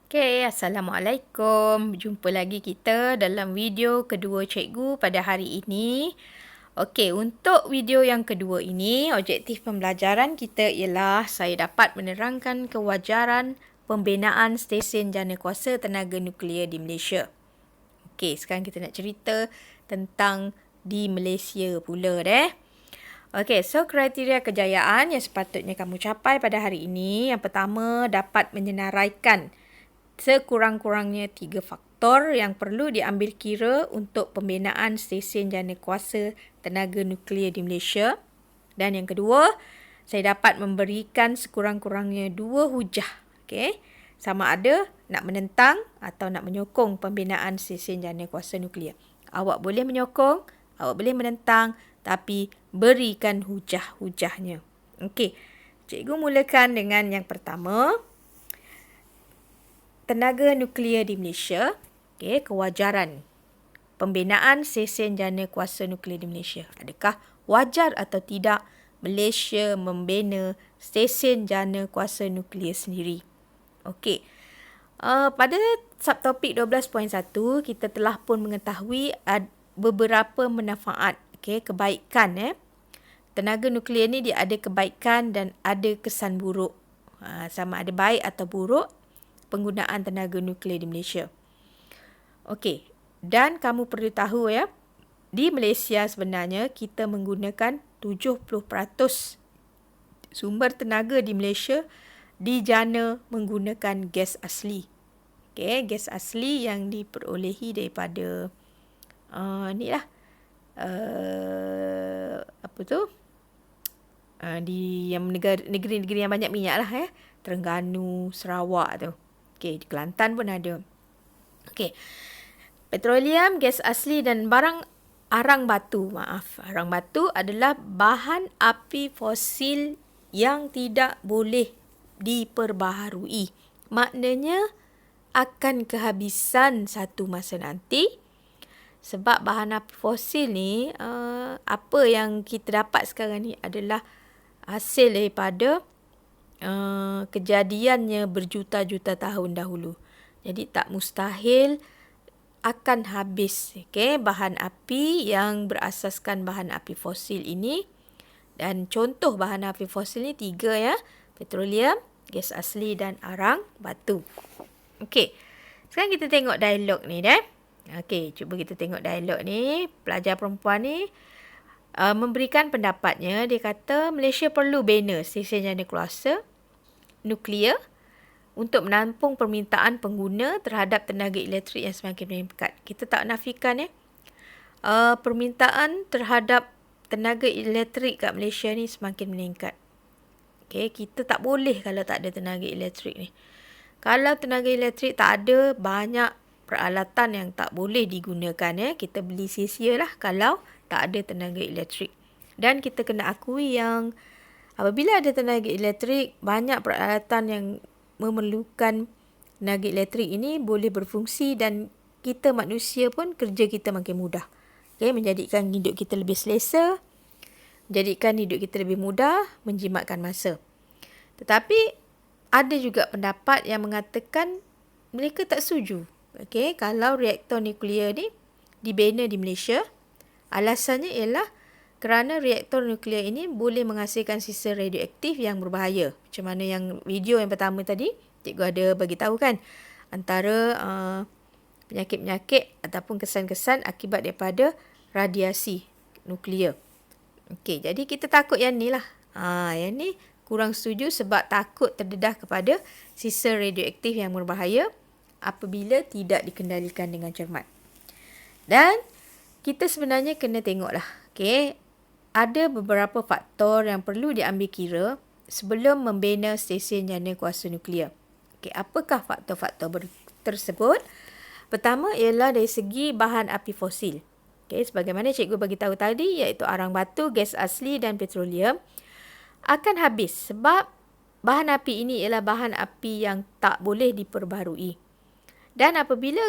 Okay, Assalamualaikum. Jumpa lagi kita dalam video kedua cikgu pada hari ini. Okey, untuk video yang kedua ini, objektif pembelajaran kita ialah saya dapat menerangkan kewajaran pembinaan stesen janakuasa tenaga nuklear di Malaysia. Okey, sekarang kita nak cerita tentang di Malaysia pula deh. Okey, so kriteria kejayaan yang sepatutnya kamu capai pada hari ini. Yang pertama, dapat menyenaraikan sekurang-kurangnya 3 faktor yang perlu diambil kira untuk pembinaan stesen janakuasa tenaga nuklear di Malaysia. Dan yang kedua, saya dapat memberikan sekurang-kurangnya 2 hujah. Okay? Sama ada nak menentang atau nak menyokong pembinaan stesen janakuasa nuklear. Awak boleh menyokong, awak boleh menentang, tapi berikan hujah-hujahnya. Okey, cikgu mulakan dengan yang pertama. Tenaga nuklear di Malaysia, kewajaran pembinaan stesen janakuasa nuklear di Malaysia. Adakah wajar atau tidak Malaysia membina stesen janakuasa nuklear sendiri? Okey. Pada subtopik 12.1, kita telah pun mengetahui beberapa manfaat, kebaikan. Tenaga nuklear ni dia ada kebaikan dan ada kesan buruk. Sama ada baik atau buruk penggunaan tenaga nuklear di Malaysia. Okey, dan kamu perlu tahu ya, di Malaysia sebenarnya kita menggunakan 70% sumber tenaga di Malaysia dijana menggunakan gas asli. Okey, gas asli yang diperolehi daripada di yang negeri-negeri yang banyak minyak lah Terengganu, Sarawak tu. Okey, di Kelantan pun ada. Okey. Petroleum, gas asli dan barang arang batu. Arang batu adalah bahan api fosil yang tidak boleh diperbaharui. Maknanya akan kehabisan satu masa nanti. Sebab bahan api fosil ni, apa yang kita dapat sekarang ni adalah hasil daripada kejadiannya berjuta-juta tahun dahulu. Jadi tak mustahil akan habis bahan api yang berasaskan bahan api fosil ini. Dan contoh bahan api fosil ni 3 ya. Petroleum, gas asli dan arang batu. Okey. Sekarang kita tengok dialog ni deh. Okey, cuba kita tengok dialog ni. Pelajar perempuan ni memberikan pendapatnya. Dia kata Malaysia perlu bina stesen janakuasa nuklear untuk menampung permintaan pengguna terhadap tenaga elektrik yang semakin meningkat. Kita tak nafikan permintaan terhadap tenaga elektrik kat Malaysia ni semakin meningkat. Okay, kita tak boleh kalau tak ada tenaga elektrik ni. Kalau tenaga elektrik tak ada, banyak peralatan yang tak boleh digunakan. Kita beli sia-sia lah kalau tak ada tenaga elektrik. Dan kita kena akui yang apabila ada tenaga elektrik, banyak peralatan yang memerlukan tenaga elektrik ini boleh berfungsi dan kita manusia pun kerja kita makin mudah. Menjadikan hidup kita lebih selesa, menjadikan hidup kita lebih mudah, menjimatkan masa. Tetapi ada juga pendapat yang mengatakan mereka tak setuju. Kalau reaktor nuklear ni dibina di Malaysia, alasannya ialah kerana reaktor nuklear ini boleh menghasilkan sisa radioaktif yang berbahaya. Macam mana yang video yang pertama tadi, cikgu ada bagi tahu kan. Antara penyakit-penyakit ataupun kesan-kesan akibat daripada radiasi nuklear. Okey, jadi kita takut yang ni lah. Yang ni kurang setuju sebab takut terdedah kepada sisa radioaktif yang berbahaya apabila tidak dikendalikan dengan cermat. Dan kita sebenarnya kena tengoklah. Ada beberapa faktor yang perlu diambil kira sebelum membina stesen janakuasa nuklear. Apakah faktor-faktor tersebut? Pertama ialah dari segi bahan api fosil. Sebagaimana cikgu bagi tahu tadi, iaitu arang batu, gas asli dan petroleum akan habis sebab bahan api ini ialah bahan api yang tak boleh diperbaharui. Dan apabila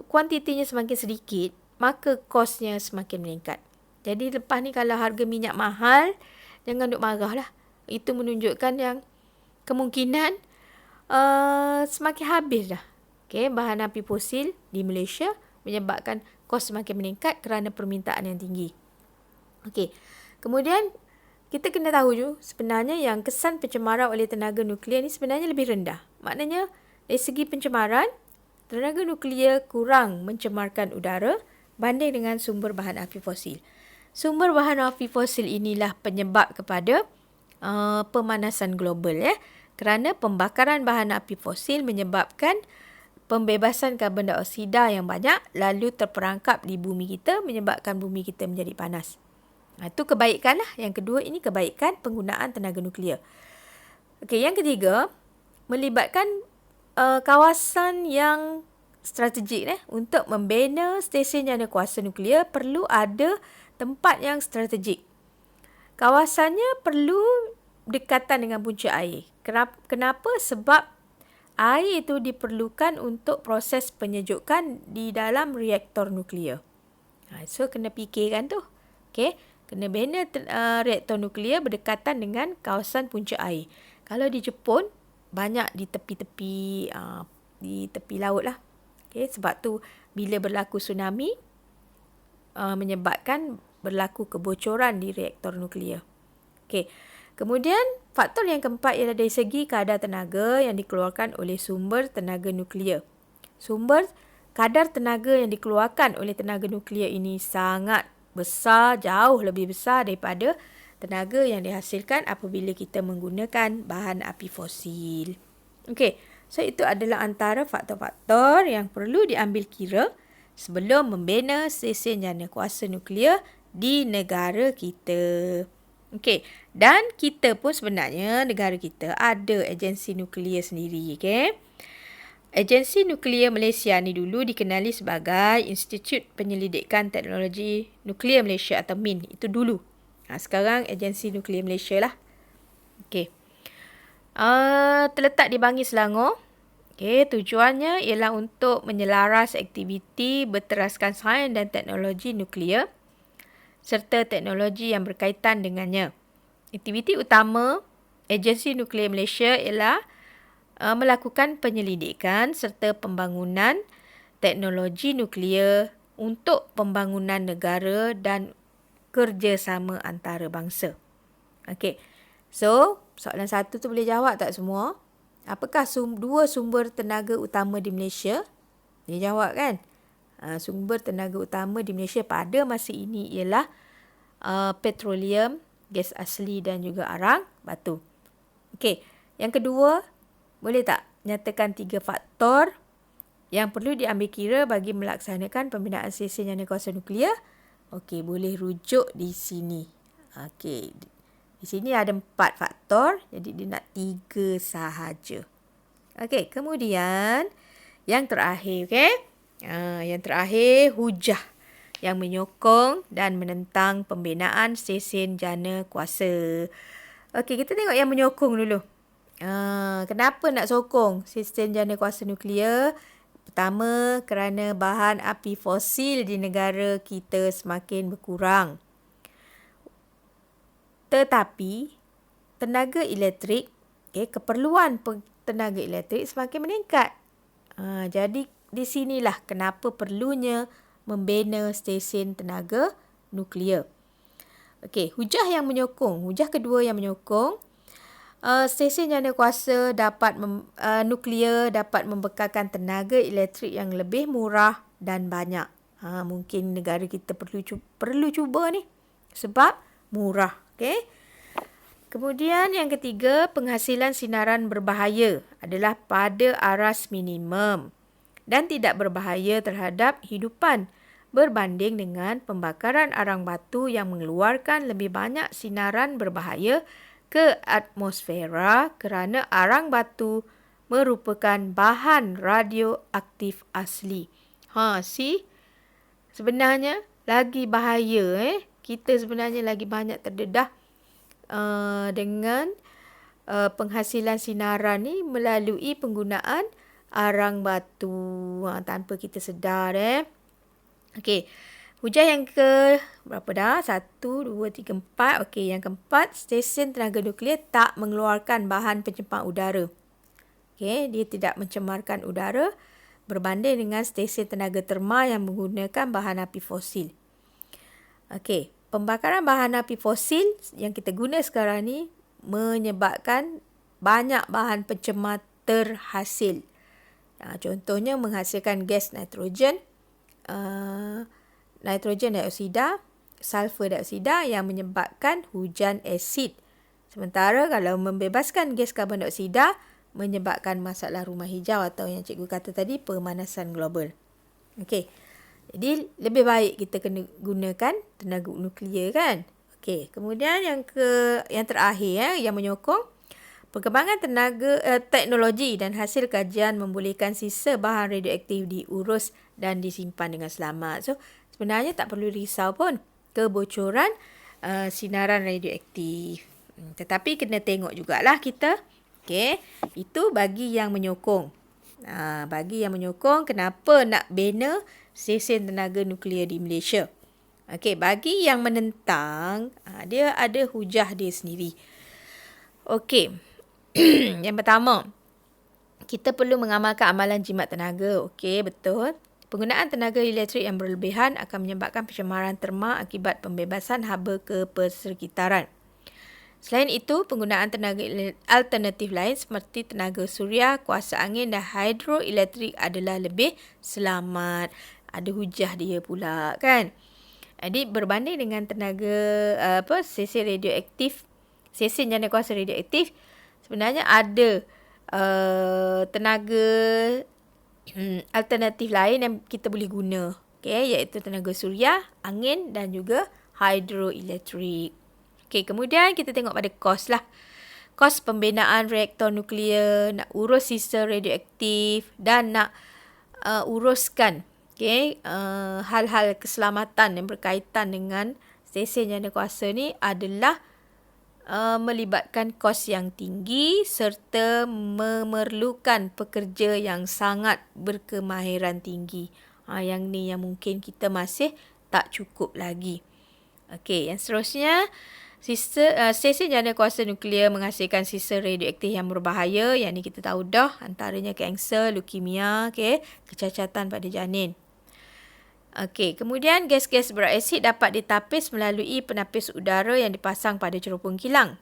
kuantitinya semakin sedikit, maka kosnya semakin meningkat. Jadi lepas ni kalau harga minyak mahal, jangan duk marah lah. Itu menunjukkan yang kemungkinan semakin habis dah. Okay, bahan api fosil di Malaysia menyebabkan kos semakin meningkat kerana permintaan yang tinggi. Okay, kemudian kita kena tahu juga sebenarnya yang kesan pencemaran oleh tenaga nuklear ni sebenarnya lebih rendah. Maknanya dari segi pencemaran, tenaga nuklear kurang mencemarkan udara banding dengan sumber bahan api fosil. Sumber bahan api fosil inilah penyebab kepada pemanasan global. Kerana pembakaran bahan api fosil menyebabkan pembebasan karbon dioksida yang banyak lalu terperangkap di bumi kita menyebabkan bumi kita menjadi panas. Itu kebaikan lah. Yang kedua ini kebaikan penggunaan tenaga nuklear. Okey, yang ketiga melibatkan kawasan yang strategik untuk membina stesen jana kuasa nuklear perlu ada tempat yang strategik. Kawasannya perlu dekatan dengan punca air. Kenapa? Sebab air itu diperlukan untuk proses penyejukan di dalam reaktor nuklear. So, kena fikirkan tu. Okay? Kena bina reaktor nuklear berdekatan dengan kawasan punca air. Kalau di Jepun, banyak di tepi-tepi di tepi laut lah. Okay? Sebab tu, bila berlaku tsunami, menyebabkan berlaku kebocoran di reaktor nuklear. Okay. Kemudian, faktor yang keempat ialah dari segi kadar tenaga yang dikeluarkan oleh sumber tenaga nuklear. Kadar tenaga yang dikeluarkan oleh tenaga nuklear ini sangat besar, jauh lebih besar daripada tenaga yang dihasilkan apabila kita menggunakan bahan api fosil. Okey, so itu adalah antara faktor-faktor yang perlu diambil kira sebelum membina stesen jana kuasa nuklear di negara kita. Okey, dan kita pun sebenarnya negara kita ada agensi nuklear sendiri, okey. Agensi Nuklear Malaysia ni dulu dikenali sebagai Institut Penyelidikan Teknologi Nuklear Malaysia atau MIN. Itu dulu. Sekarang Agensi Nuklear Malaysia lah. Okey. Terletak di Bangi, Selangor. Okey, tujuannya ialah untuk menyelaras aktiviti berteraskan sains dan teknologi nuklear serta teknologi yang berkaitan dengannya. Aktiviti utama Agensi Nuklear Malaysia ialah melakukan penyelidikan serta pembangunan teknologi nuklear untuk pembangunan negara dan kerjasama antarabangsa. Okey. So, soalan satu tu boleh jawab tak semua? Apakah dua sumber tenaga utama di Malaysia? Boleh jawab kan? Sumber tenaga utama di Malaysia pada masa ini ialah petroleum, gas asli dan juga arang batu. Okey, yang kedua, boleh tak nyatakan 3 faktor yang perlu diambil kira bagi melaksanakan pembinaan stesen jana kuasa nuklear? Okey, boleh rujuk di sini. Okey, di sini ada 4 faktor, jadi dia nak 3 sahaja. Okey, kemudian yang terakhir, okey. Yang terakhir, hujah yang menyokong dan menentang pembinaan stesen jana kuasa. Okey, kita tengok yang menyokong dulu. Kenapa nak sokong stesen jana kuasa nuklear? Pertama, kerana bahan api fosil di negara kita semakin berkurang. Tetapi, tenaga elektrik, keperluan tenaga elektrik semakin meningkat. Jadi, di sinilah kenapa perlunya membina stesen tenaga nuklear. Okey, hujah kedua yang menyokong, stesen jana kuasa nuklear dapat membekalkan tenaga elektrik yang lebih murah dan banyak. Mungkin negara kita perlu cuba ni sebab murah. Okey. Kemudian yang ketiga, penghasilan sinaran berbahaya adalah pada aras minimum dan tidak berbahaya terhadap hidupan berbanding dengan pembakaran arang batu yang mengeluarkan lebih banyak sinaran berbahaya ke atmosfera kerana arang batu merupakan bahan radioaktif asli. Sebenarnya lagi bahaya. Kita sebenarnya lagi banyak terdedah dengan penghasilan sinaran ni melalui penggunaan arang batu tanpa kita sedar. Okey. Hujah yang berapa dah? 1, 2, 3, 4. Okey, yang keempat, stesen tenaga nuklear tak mengeluarkan bahan pencemar udara. Okey, dia tidak mencemarkan udara berbanding dengan stesen tenaga terma yang menggunakan bahan api fosil. Okey, pembakaran bahan api fosil yang kita guna sekarang ni menyebabkan banyak bahan pencemar terhasil. Contohnya menghasilkan gas nitrogen, nitrogen dioksida, sulfur dioksida yang menyebabkan hujan asid. Sementara kalau membebaskan gas karbon dioksida menyebabkan masalah rumah hijau atau yang cikgu kata tadi pemanasan global. Okey. Jadi lebih baik kita kena gunakan tenaga nuklear kan. Okey, kemudian yang terakhir yang menyokong perkembangan teknologi dan hasil kajian membolehkan sisa bahan radioaktif diurus dan disimpan dengan selamat. So sebenarnya tak perlu risau pun kebocoran sinaran radioaktif. Tetapi kena tengok jugalah kita. Okey, itu bagi yang menyokong. Bagi yang menyokong kenapa nak bina stesen tenaga nuklear di Malaysia. Okey, bagi yang menentang, dia ada hujah dia sendiri. Okey. Yang pertama, kita perlu mengamalkan amalan jimat tenaga. Okey, betul. Penggunaan tenaga elektrik yang berlebihan akan menyebabkan pencemaran terma akibat pembebasan haba ke persekitaran. Selain itu, penggunaan tenaga alternatif lain seperti tenaga suria, kuasa angin dan hidroelektrik adalah lebih selamat. Ada hujah dia pula kan. Jadi berbanding dengan tenaga stesen radioaktif, stesen jana kuasa radioaktif, sebenarnya ada tenaga alternatif lain yang kita boleh guna. Okay, iaitu tenaga suria, angin dan juga hidroelektrik. Okay, kemudian kita tengok pada kos lah. Kos pembinaan reaktor nuklear, nak urus sisa radioaktif dan nak uruskan hal-hal keselamatan yang berkaitan dengan stesen jana kuasa ni adalah melibatkan kos yang tinggi serta memerlukan pekerja yang sangat berkemahiran tinggi. Yang ni yang mungkin kita masih tak cukup lagi. Okey, yang seterusnya, stesen jana kuasa nuklear menghasilkan sisa radioaktif yang berbahaya. Yang ni kita tahu dah, antaranya kanser, leukemia, kecacatan pada janin. Okey, kemudian gas-gas berasid dapat ditapis melalui penapis udara yang dipasang pada cerupung kilang.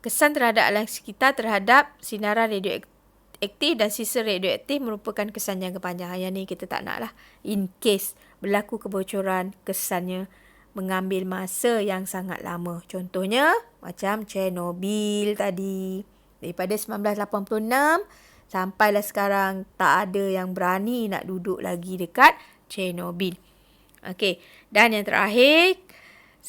Kesan terhadap alam sekitar terhadap sinaran radioaktif dan sisa radioaktif merupakan kesan jangka panjang. Yang ni kita tak nak lah. In case berlaku kebocoran, kesannya mengambil masa yang sangat lama. Contohnya macam Chernobyl tadi. Daripada 1986 sampailah sekarang tak ada yang berani nak duduk lagi dekat Chernobyl. Okey, dan yang terakhir,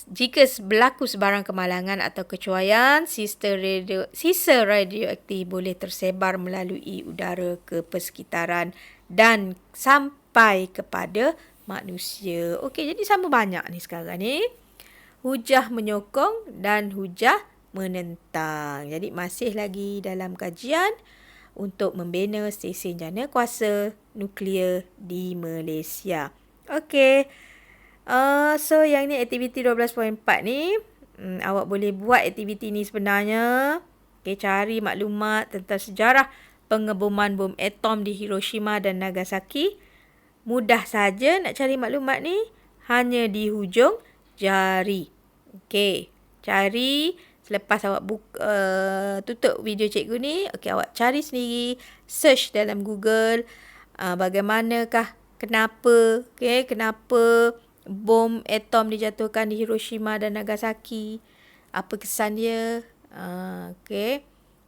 jika berlaku sebarang kemalangan atau kecuaian, sisa radioaktif boleh tersebar melalui udara ke persekitaran dan sampai kepada manusia. Okey, jadi sama banyak ni sekarang ni. Hujah menyokong dan hujah menentang. Jadi masih lagi dalam kajian untuk membina stesen jana kuasa nuklear di Malaysia. Okey. So yang ni aktiviti 12.4 ni, awak boleh buat aktiviti ni sebenarnya. Okey, cari maklumat tentang sejarah pengeboman bom atom di Hiroshima dan Nagasaki. Mudah saja nak cari maklumat ni, hanya di hujung jari. Okey, cari selepas awak tutup video cikgu ni. Okey, awak cari sendiri, search dalam Google bagaimanakah, kenapa bom atom dijatuhkan di Hiroshima dan Nagasaki, apa kesan dia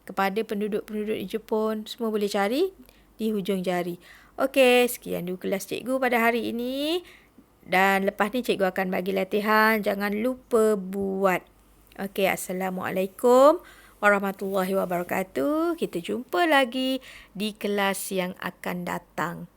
kepada penduduk-penduduk di Jepun. Semua boleh cari di hujung jari. Okey, sekian dulu kelas cikgu pada hari ini. Dan lepas ni cikgu akan bagi latihan. Jangan lupa buat. Okey, Assalamualaikum warahmatullahi wabarakatuh. Kita jumpa lagi di kelas yang akan datang.